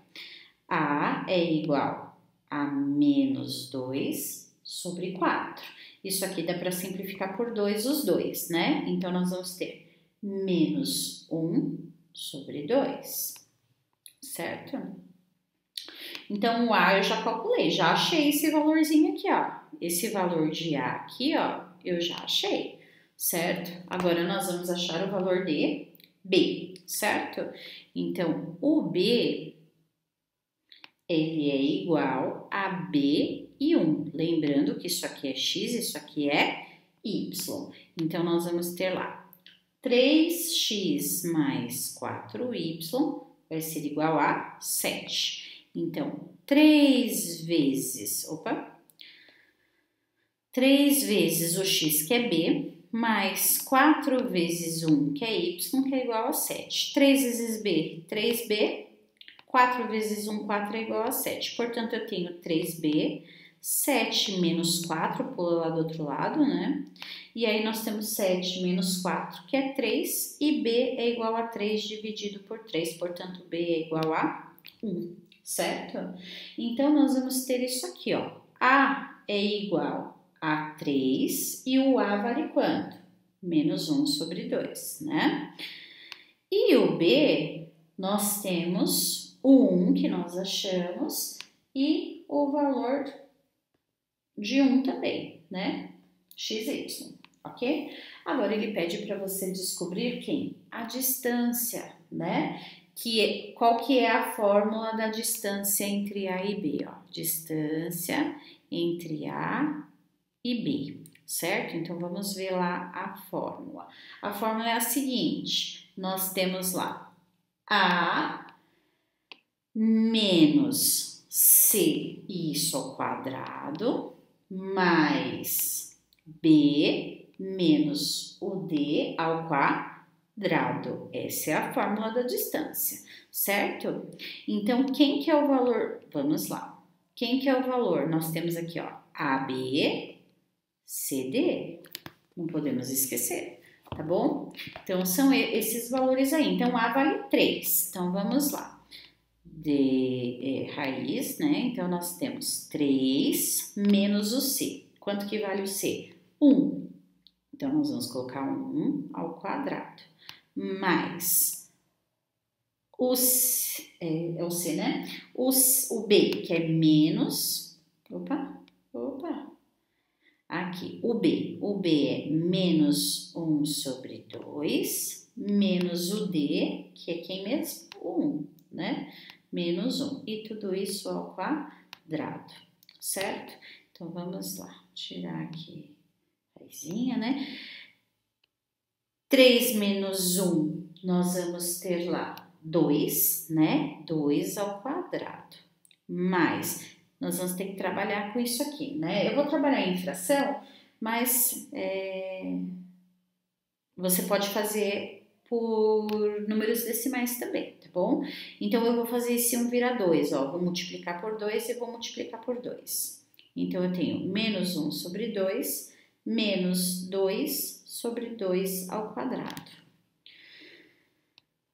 Speaker 1: A é igual a menos 2 sobre 4. Isso aqui dá para simplificar por 2 os dois, né? Então, nós vamos ter menos 1 sobre 2, certo? Então, o A eu já calculei, já achei esse valorzinho aqui, ó. Esse valor de A aqui, ó, eu já achei, certo? Agora, nós vamos achar o valor de B, certo? Então, o B, ele é igual a B e 1. Lembrando que isso aqui é X, isso aqui é Y. Então, nós vamos ter lá 3x mais 4y vai ser igual a 7. Então, 3 vezes o x, que é B, mais 4 vezes 1, que é y, que é igual a 7. 3 vezes B, 3B. 4 vezes 1, 4 é igual a 7. Portanto, eu tenho 3B, 7 menos 4, pula lá do outro lado, né? E aí, nós temos 7 menos 4, que é 3, e B é igual a 3 dividido por 3. Portanto, B é igual a 1, certo? Então, nós vamos ter isso aqui, ó. A é igual a 3 e o A vale quanto? Menos 1 sobre 2, né? E o B, nós temos o 1 que nós achamos e o valor de 1 também, né? XY, ok? Agora, ele pede para você descobrir quem? A distância, né? Qual que é a fórmula da distância entre A e B, ó? Distância entre A e B, certo? Então, vamos ver lá a fórmula. A fórmula é a seguinte, nós temos lá A menos C, isso ao quadrado, mais B menos o D ao quadrado. Essa é a fórmula da distância, certo? Então, quem que é o valor? Vamos lá. Quem que é o valor? Nós temos aqui, ó, AB, CD. Não podemos esquecer, tá bom? Então, são esses valores aí. Então, A vale 3. Então, vamos lá. Raiz, né? Então, nós temos 3 menos o C. Quanto que vale o C? 1. Então, nós vamos colocar 1 ao quadrado. Mais o C, é o C, né? O B, que é menos... Opa. Aqui, o B é menos 1 sobre 2, menos o D, que é quem mesmo? O 1, né? Menos 1. E tudo isso ao quadrado, certo? Então, vamos lá. Tirar aqui a raizinha, né? 3 menos 1, nós vamos ter lá 2, né? 2 ao quadrado. Mais, nós vamos ter que trabalhar com isso aqui, né? Eu vou trabalhar em fração, mas você pode fazer por números decimais também, tá bom? Então, eu vou fazer esse 1 virar 2, ó. Vou multiplicar por 2 e vou multiplicar por 2. Então, eu tenho menos 1 sobre 2, menos 2 sobre 2 ao quadrado.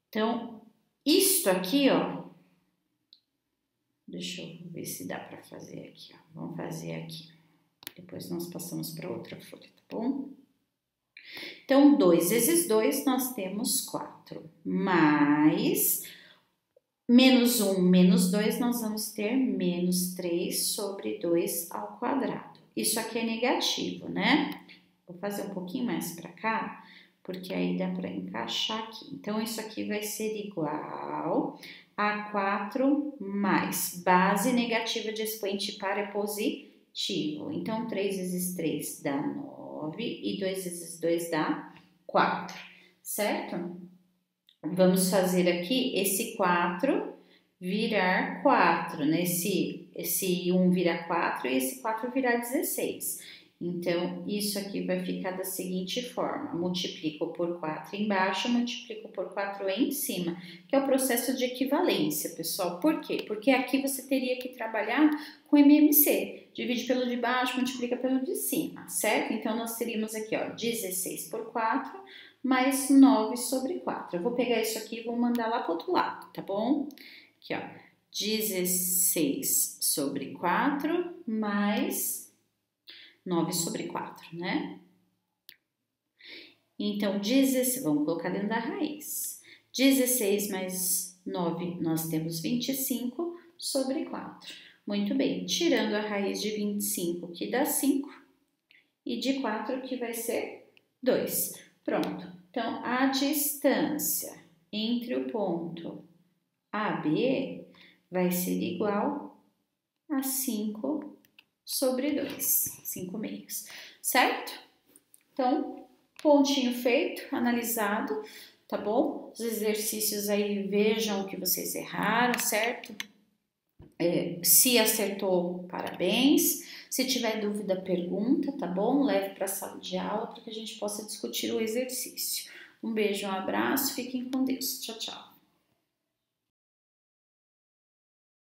Speaker 1: Então, isto aqui, ó, deixa eu ver se dá para fazer aqui, ó. Vamos fazer aqui. Depois nós passamos para outra folha, tá bom? Então, 2 vezes 2, nós temos 4. Mais menos 1 menos 2, nós vamos ter menos 3 sobre 2 ao quadrado. Isso aqui é negativo, né? Vou fazer um pouquinho mais para cá, porque aí dá para encaixar aqui. Então, isso aqui vai ser igual a 4 mais base negativa de expoente par é positivo. Então, 3 vezes 3 dá 9 e 2 vezes 2 dá 4, certo? Vamos fazer aqui esse 4 virar 4, né? Esse 1 vira 4 e esse 4 virar 16. Então, isso aqui vai ficar da seguinte forma. Multiplico por 4 embaixo, multiplico por 4 em cima, que é o processo de equivalência, pessoal. Por quê? Porque aqui você teria que trabalhar com MMC. Divide pelo de baixo, multiplica pelo de cima, certo? Então, nós teríamos aqui, ó, 16 por 4 mais 9 sobre 4. Eu vou pegar isso aqui e vou mandar lá para o outro lado, tá bom? Aqui, ó, 16 sobre 4 mais 9 sobre 4, né? Então, vamos colocar dentro da raiz. 16 mais 9, nós temos 25 sobre 4. Muito bem, tirando a raiz de 25, que dá 5, e de 4, que vai ser 2. Pronto. Então, a distância entre o ponto A e B vai ser igual a 5 sobre 2, 5 meios, certo? Então, pontinho feito, analisado, tá bom? Os exercícios aí, vejam o que vocês erraram, certo? Se acertou, parabéns. Se tiver dúvida, pergunta, tá bom? Leve para a sala de aula para que a gente possa discutir o exercício. Um beijo, um abraço, fiquem com Deus. Tchau, tchau.